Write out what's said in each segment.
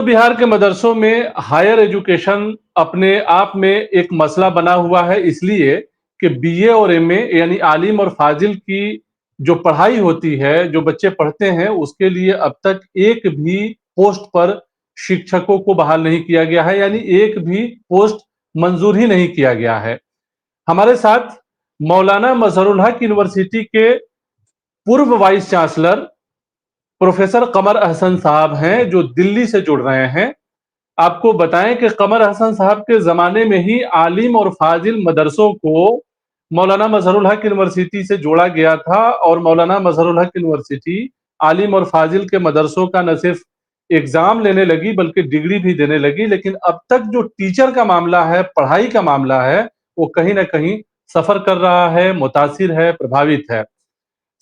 बिहार के मदरसों में हायर एजुकेशन अपने आप में एक मसला बना हुआ है, इसलिए कि बीए और एमए यानी आलिम और फाजिल की जो पढ़ाई होती है, जो बच्चे पढ़ते हैं, उसके लिए अब तक एक भी पोस्ट पर शिक्षकों को बहाल नहीं किया गया है, यानी एक भी पोस्ट मंजूर ही नहीं किया गया है। हमारे साथ मौलाना मजहरुल हक यूनिवर्सिटी के पूर्व वाइस चांसलर प्रोफेसर कमर अहसन साहब हैं, जो दिल्ली से जुड़ रहे हैं। आपको बताएं कि कमर हसन साहब के ज़माने में ही आलिम और फाजिल मदरसों को मौलाना मजहरुल हक यूनिवर्सिटी से जोड़ा गया था, और मौलाना मजहरुल हक यूनिवर्सिटी आलिम और फाजिल के मदरसों का न सिर्फ एग्जाम लेने लगी बल्कि डिग्री भी देने लगी। लेकिन अब तक जो टीचर का मामला है, पढ़ाई का मामला है, वो कहीं ना कहीं सफर कर रहा है, मुतासिर है, प्रभावित है।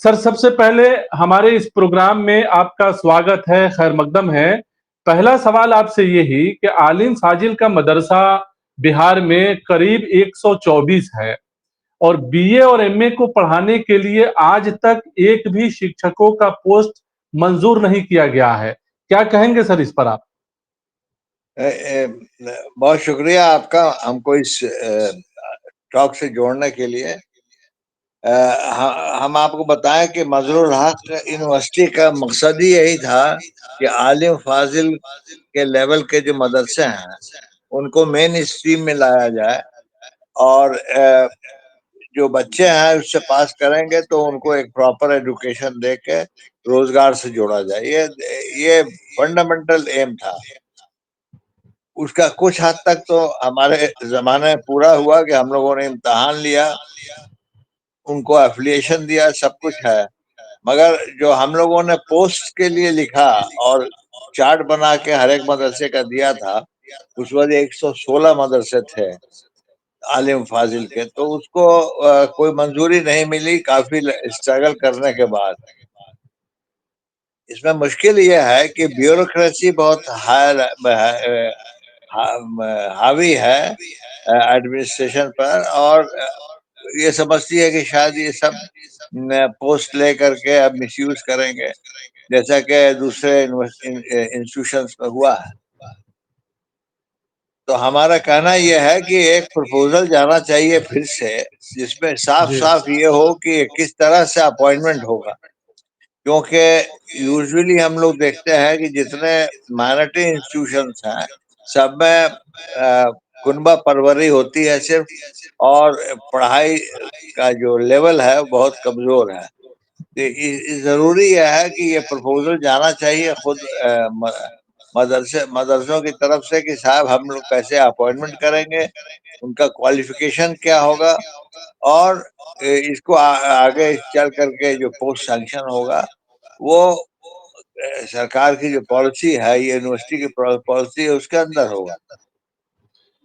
सर, सबसे पहले हमारे इस प्रोग्राम में आपका स्वागत है, खैर मकदम है। पहला सवाल आपसे यही कि आलिम फाजिल का मदरसा बिहार में करीब 124 है, और बीए और एमए को पढ़ाने के लिए आज तक एक भी शिक्षकों का पोस्ट मंजूर नहीं किया गया है। क्या कहेंगे सर इस पर आप? बहुत शुक्रिया आपका हमको इस टॉक से जोड़ने के लिए। हम आपको बताएं कि मजहरुल हक यूनिवर्सिटी का मकसद ही यही था कि आलिम फाजिल के लेवल के जो मदरसे हैं उनको मेन स्ट्रीम में लाया जाए, और जो बच्चे हैं उससे पास करेंगे तो उनको एक प्रॉपर एजुकेशन दे के रोजगार से जोड़ा जाए। ये फंडामेंटल एम था। उसका कुछ हद तक तो हमारे जमाने में पूरा हुआ कि हम लोगों ने इम्तहान लिया, उनको एफिलिएशन दिया, सब कुछ है। मगर जो हम लोगों ने पोस्ट के लिए लिखा और चार्ट बना के हर एक मदरसे का दिया था, उस वक्त 116 मदरसे थे आलिम फाजिल के, तो उसको कोई मंजूरी नहीं मिली काफी स्ट्रगल करने के बाद। इसमें मुश्किल यह है कि ब्यूरोक्रेसी बहुत हावी है एडमिनिस्ट्रेशन पर, और ये समझती है कि शायद ये सब पोस्ट ले करके अब मिसयूज करेंगे, जैसा कि दूसरे इंस्टीट्यूशंस में हुआ है। तो हमारा कहना यह है कि एक प्रपोजल जाना चाहिए फिर से, जिसमें साफ जी। साफ ये हो कि किस तरह से अपॉइंटमेंट होगा। क्योंकि यूजुअली हम लोग देखते हैं कि जितने माइनॉरिटी इंस्टीट्यूशंस हैं सब में कुनबा परवरी होती है सिर्फ, और पढ़ाई का जो लेवल है बहुत कमजोर है। तो जरूरी यह है कि ये प्रपोजल जाना चाहिए खुद मदरसों की तरफ से कि साहब हम लोग कैसे अपॉइंटमेंट करेंगे, उनका क्वालिफिकेशन क्या होगा, और इसको आगे चल करके जो पोस्ट सैंक्शन होगा वो सरकार की जो पॉलिसी है, ये यूनिवर्सिटी की पॉलिसी है, उसके अंदर होगा।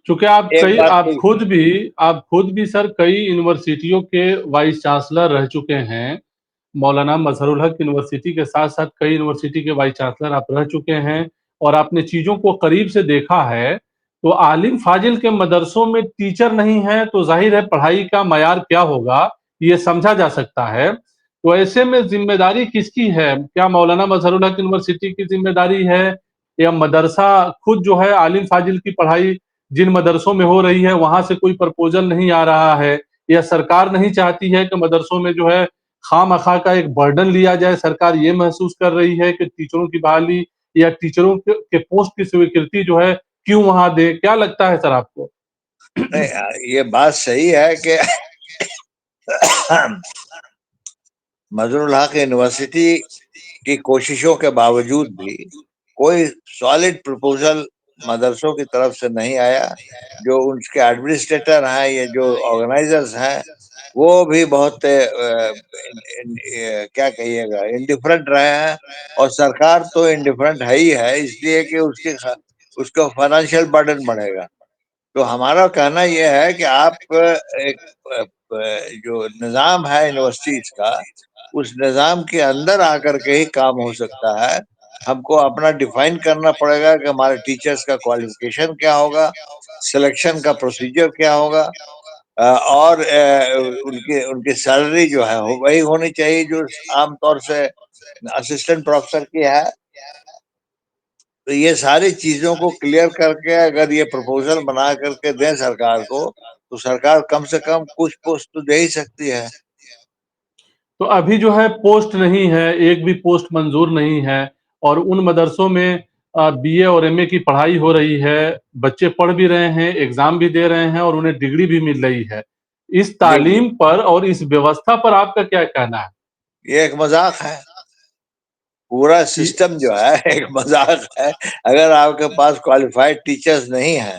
चूंकि एक बात तो आप खुद भी सर कई यूनिवर्सिटियों के वाइस चांसलर रह चुके हैं। मौलाना मजहरुल हक यूनिवर्सिटी के साथ साथ कई यूनिवर्सिटी के वाइस चांसलर आप रह चुके हैं, और आपने चीजों को करीब से देखा है। तो आलिम फाजिल के मदरसों में टीचर नहीं है तो जाहिर है पढ़ाई का मयार क्या होगा, ये समझा जा सकता है। तो ऐसे में जिम्मेदारी किसकी है? क्या मौलाना मजहरुल हक यूनिवर्सिटी की जिम्मेदारी है, या मदरसा खुद जो है आलिम फाजिल की पढ़ाई जिन मदरसों में हो रही है वहां से कोई प्रपोजल नहीं आ रहा है, या सरकार नहीं चाहती है कि मदरसों में जो है खामखा का एक बर्डन लिया जाए? सरकार ये महसूस कर रही है कि टीचरों की बहाली या टीचरों के पोस्ट की स्वीकृति जो है क्यों वहां दे? क्या लगता है सर आपको? नहीं, ये बात सही है कि मजहरुल हक यूनिवर्सिटी की कोशिशों के बावजूद भी कोई सॉलिड प्रपोजल मदरसों की तरफ से नहीं आया। जो उनके एडमिनिस्ट्रेटर हैं, ये जो ऑर्गेनाइजर्स हैं, वो भी बहुत क्या कहिएगा इंडिफरेंट रहे हैं, और सरकार तो इंडिफरेंट है ही है, इसलिए कि उसका फाइनेंशियल बर्डन बढ़ेगा। तो हमारा कहना यह है कि आप एक जो निज़ाम है यूनिवर्सिटीज का, उस निज़ाम के अंदर आकर के ही काम हो सकता है। हमको अपना डिफाइन करना पड़ेगा कि हमारे टीचर्स का क्वालिफिकेशन क्या होगा, सिलेक्शन का प्रोसीजर क्या होगा, और उनकी उनकी सैलरी जो है वही होनी चाहिए जो आमतौर से असिस्टेंट प्रोफेसर की है। تو یہ ساری چیزوں کو کلیئر کر کے اگر یہ پروپوزل بنا کر کے دیں سرکار کو تو سرکار کم سے کم کچھ پوسٹ تو دے ہی سکتی ہے. تو ابھی جو ہے پوسٹ نہیں ہے، ایک بھی پوسٹ منظور نہیں ہے، اور ان مدرسوں میں بی اے اور ایم اے کی پڑھائی ہو رہی ہے، بچے پڑھ بھی رہے ہیں، ایگزام بھی دے رہے ہیں اور انہیں ڈگری بھی مل رہی ہے. اس جی جی، تعلیم پر اور اس ویوستھا پر آپ کا کیا کہنا ہے؟ یہ ایک مذاق ہے. پورا سسٹم جو ہے ایک مذاق ہے. اگر آپ کے پاس کوالیفائڈ ٹیچرز نہیں ہیں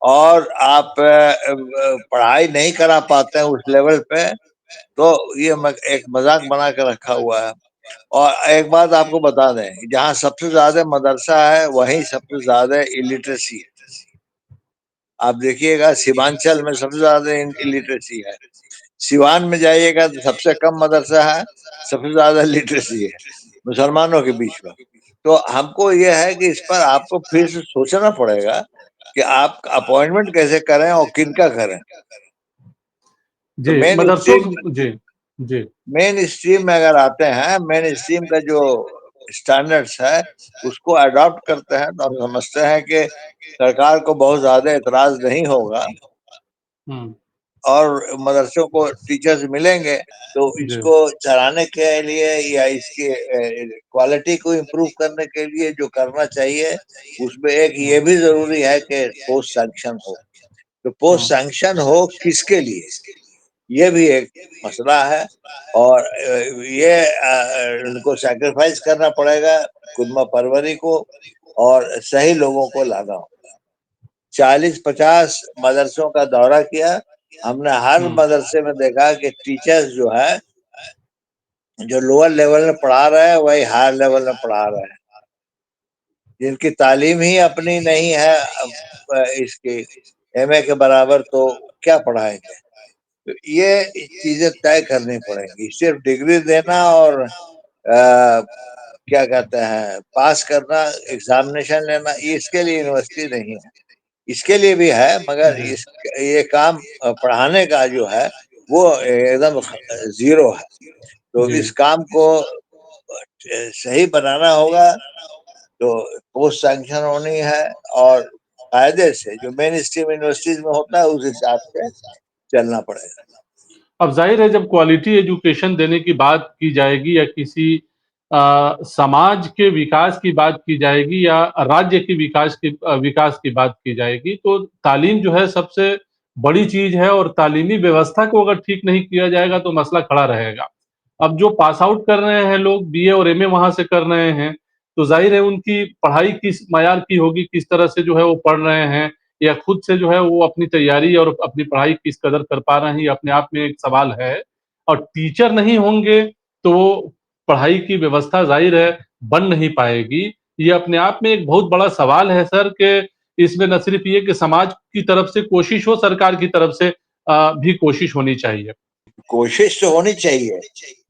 اور آپ پڑھائی نہیں کرا پاتے ہیں اس لیول پہ، تو یہ ایک مذاق بنا کے رکھا ہوا ہے. اور ایک بات آپ کو بتا دیں، جہاں سب سے زیادہ مدرسہ ہے وہیں سب سے زیادہ الٹریسی ہے. آپ دیکھیے گا سیمانچل میں سب سے زیادہ الٹریسی ہے، سیوان میں جائیے گا تو سب سے کم مدرسہ ہے، سب سے زیادہ لٹریسی ہے مسلمانوں کے بیچ میں. تو ہم کو یہ ہے کہ اس پر آپ کو پھر سے سوچنا پڑے گا کہ آپ اپوائنٹمنٹ کیسے کریں اور کن کا کریں. تو جی مدرسوں جی جی مین اسٹریم میں اگر آتے ہیں، مین اسٹریم کا جو اسٹینڈرڈس ہے اس کو اڈاپٹ کرتے ہیں تو ہم سمجھتے ہیں کہ سرکار کو بہت زیادہ اعتراض نہیں ہوگا اور مدرسوں کو ٹیچرز ملیں گے تو اس جی کو چلانے کے لیے یا اس کی کوالٹی کو امپروو کرنے کے لیے جو کرنا چاہیے اس میں ایک یہ بھی ضروری ہے کہ پوسٹ سینکشن ہو. تو پوسٹ سینکشن ہو کس کے لیے، یہ بھی ایک مسئلہ ہے. اور یہ ان کو سیکریفائز کرنا پڑے گا خدمہ پروری کو اور صحیح لوگوں کو لانا ہوگا. 40-50 مدرسوں کا دورہ کیا ہم نے، ہر مدرسے میں دیکھا کہ ٹیچرز جو ہے جو لوور لیول میں پڑھا رہے ہیں وہی ہائر لیول میں پڑھا رہے ہیں. جن کی تعلیم ہی اپنی نہیں ہے اس کی ایم اے کے برابر تو کیا پڑھائیں گے. تو یہ چیزیں طے کرنی پڑیں گی. صرف ڈگری دینا اور کیا کہتے ہیں پاس کرنا، ایگزامینیشن لینا، اس کے لیے یونیورسٹی نہیں ہے. اس کے لیے بھی ہے مگر یہ کام پڑھانے کا جو ہے وہ ایک دم زیرو ہے. تو جی اس کام کو صحیح بنانا ہوگا تو پوسٹ سینکشن ہونی ہے اور قاعدے سے جو مین اسٹریم یونیورسٹیز میں ہوتا ہے اس حساب سے چلنا پڑے گا. اب ظاہر ہے جب کوالٹی ایجوکیشن دینے کی بات کی جائے گی یا کسی سماج کے وکاس کی بات کی جائے گی یا راجیہ کی وکاس کی بات کی جائے گی تو تعلیم جو ہے سب سے بڑی چیز ہے، اور تعلیمی ویوستھا کو اگر ٹھیک نہیں کیا جائے گا تو مسئلہ کھڑا رہے گا. اب جو پاس آؤٹ کر رہے ہیں لوگ بی اے اور ایم اے وہاں سے کر رہے ہیں تو ظاہر ہے ان کی پڑھائی کس معیار کی ہوگی، کس طرح سے جو ہے وہ پڑھ رہے ہیں یا خود سے جو ہے وہ اپنی تیاری اور اپنی پڑھائی کس قدر کر پا رہے ہیں، یہ اپنے آپ میں ایک سوال ہے. اور ٹیچر نہیں ہوں گے تو وہ پڑھائی کی ویوستھا ظاہر ہے بن نہیں پائے گی. یہ اپنے آپ میں ایک بہت بڑا سوال ہے سر کہ اس میں نہ صرف یہ کہ سماج کی طرف سے کوشش ہو، سرکار کی طرف سے بھی کوشش ہونی چاہیے. کوشش تو ہونی چاہیے،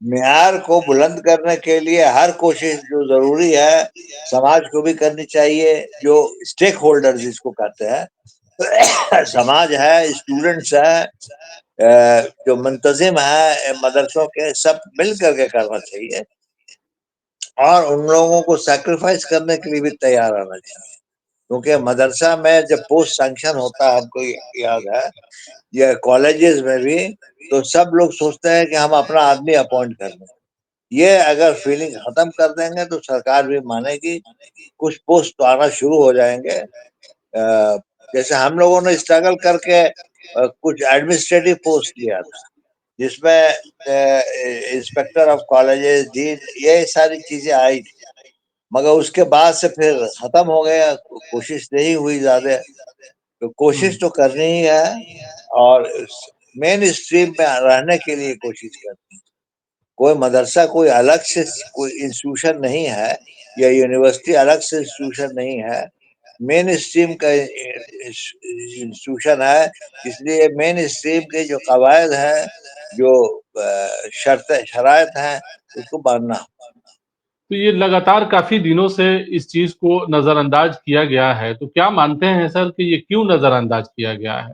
معیار کو بلند کرنے کے لیے ہر کوشش جو ضروری ہے سماج کو بھی کرنی چاہیے. جو اسٹیک ہولڈر جس کو کہتے ہیں، سماج ہے، اسٹوڈنٹس ہے، جو منتظم ہے مدرسوں کے، سب مل کر کے کرنا چاہیے اور ان لوگوں کو سیکریفائس کرنے کے لیے بھی تیار آنا چاہیے. کیونکہ مدرسہ میں جب پوسٹ سینکشن ہوتا ہے، ہم کو یاد ہے یا کالجز میں بھی، تو سب لوگ سوچتے ہیں کہ ہم اپنا آدمی اپوائنٹ کر لیں. یہ اگر فیلنگ ختم کر دیں گے تو سرکار بھی مانے گی. کچھ پوسٹ تو آنا شروع ہو جائیں گے. جیسے ہم لوگوں نے اسٹرگل کر کے کچھ ایڈمنسٹریٹو پوسٹ لیا تھا جس میں انسپیکٹر آف کالجز، ڈین، یہ ساری چیزیں آئی تھی، مگر اس کے بعد سے پھر ختم ہو گیا، کوشش نہیں ہوئی زیادہ. تو کوشش تو کرنی ہی ہے اور مین اسٹریم میں رہنے کے لیے کوشش کرنی ہے. کوئی مدرسہ کوئی الگ سے کوئی انسٹیٹیوشن نہیں ہے یا یونیورسٹی الگ سے انسٹیٹیوشن نہیں ہے، مین اسٹریم کا انسٹیٹیوشن ہے. اس لیے مین اسٹریم کے جو قواعد ہیں، جو شرائط ہیں، اس کو ماننا. تو یہ لگاتار کافی دنوں سے اس چیز کو نظر انداز کیا گیا ہے، تو کیا مانتے ہیں سر کہ یہ کیوں نظر انداز کیا گیا ہے؟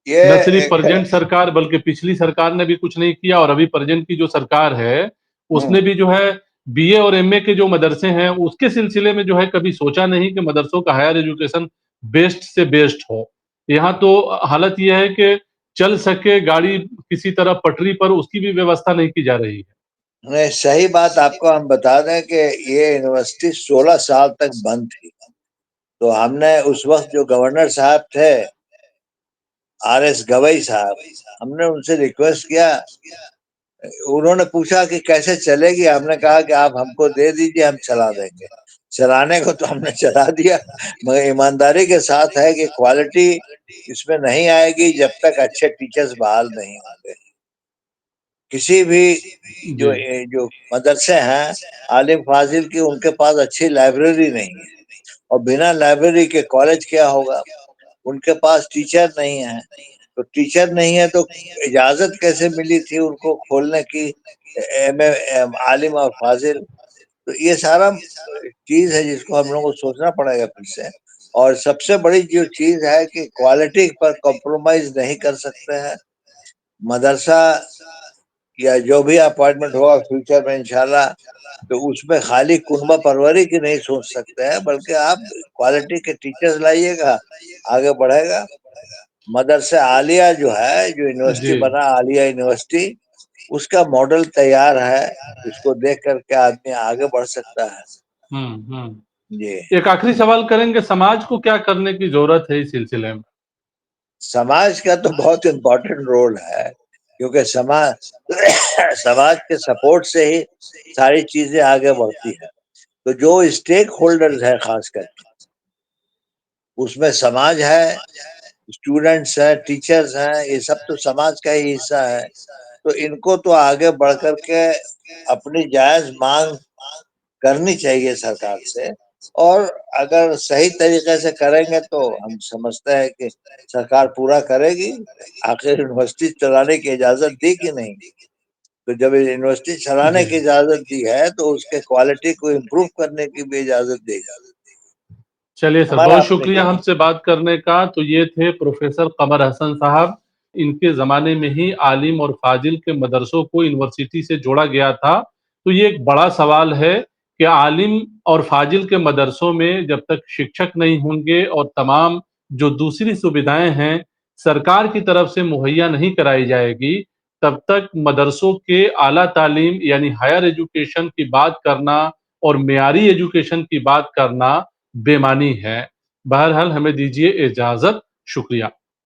نہ یہ صرف ایک پرجنٹ سرکار بلکہ پچھلی سرکار نے بھی کچھ نہیں کیا، اور ابھی پرجنٹ کی جو سرکار ہے اس نے بھی جو ہے बीए और एमए के जो मदरसे हैं उसके सिलसिले में जो है कभी सोचा नहीं कि मदरसों का हायर एजुकेशन बेस्ट से बेस्ट हो। यहाँ तो हालत ये है कि चल सके गाड़ी किसी तरह पटरी पर, उसकी भी व्यवस्था नहीं की जा रही है। नहीं, सही बात आपको हम बता दें कि ये यूनिवर्सिटी 16 साल तक बंद थी। तो हमने उस वक्त जो गवर्नर साहब थे RS गवई साहब, हमने उनसे रिक्वेस्ट किया। उन्होंने पूछा कि कैसे चलेगी, हमने कहा कि आप हमको दे दीजिए, हम चला देंगे। चलाने को तो हमने चला दिया, मगर ईमानदारी के साथ है कि क्वालिटी इसमें नहीं आएगी जब तक अच्छे टीचर्स बहाल नहीं होंगे। किसी भी जो जी। जो मदरसे हैं आलिम फाजिल की, उनके पास अच्छी लाइब्रेरी नहीं है, और बिना लाइब्रेरी के कॉलेज क्या होगा। उनके पास टीचर नहीं है, तो टीचर नहीं है तो इजाजत कैसे मिली थी उनको खोलने की आलिम और फाजिल। तो ये सारा चीज है जिसको हम लोगों को सोचना पड़ेगा फिर से। और सबसे बड़ी जो चीज है कि क्वालिटी पर कॉम्प्रोमाइज नहीं कर सकते हैं। मदरसा या जो भी अपॉइंटमेंट होगा फ्यूचर में इंशाल्लाह, तो उसमें खाली कुनबा परवरी की नहीं सोच सकते हैं, बल्कि आप क्वालिटी के टीचर्स लाइएगा, आगे बढ़ेगा। मदरसा आलिया जो है, जो यूनिवर्सिटी जी। बना आलिया यूनिवर्सिटी, उसका मॉडल तैयार है, उसको देख करके आदमी आगे बढ़ सकता है। जी। एक आखिरी सवाल करेंगे, समाज को क्या करने की ज़रूरत है इस सिलसिले में? समाज का तो बहुत इम्पोर्टेंट रोल है, क्योंकि समाज समाज के सपोर्ट से ही सारी चीजें आगे बढ़ती हैं। तो जो स्टेक होल्डर्स है खासकर, उसमें समाज है, स्टूडेंट्स है, टीचर्स हैं, ये सब तो समाज का ही हिस्सा है। तो इनको तो आगे बढ़ करके अपनी जायज मांग करनी चाहिए सरकार से, और अगर सही तरीके से करेंगे तो हम समझते हैं कि सरकार पूरा करेगी। आखिर यूनिवर्सिटी चलाने की इजाजत दी कि नहीं, तो जब यूनिवर्सिटी चलाने जी। की इजाजत दी है तो उसके क्वालिटी को इम्प्रूव करने की भी इजाजत देगी। चलिए सर, हमारा बहुत अपने शुक्रिया क्या। हमसे बात करने का। तो ये थे प्रोफ़ेसर कमर हसन साहब। इनके ज़माने में ही आलिम और फ़ाज़िल के मदरसों को यूनिवर्सिटी से जोड़ा गया था। तो ये एक बड़ा सवाल है कि आलिम और फ़ाज़िल के मदरसों में जब तक शिक्षक नहीं होंगे और तमाम जो दूसरी सुविधाएँ हैं, सरकार की तरफ से मुहैया नहीं कराई जाएगी, तब तक मदरसों के आला तालीम यानी हायर एजुकेशन की बात करना और मेयारी एजुकेशन की बात करना बेमानी है। बहरहाल हमें दीजिए इजाज़त, शुक्रिया।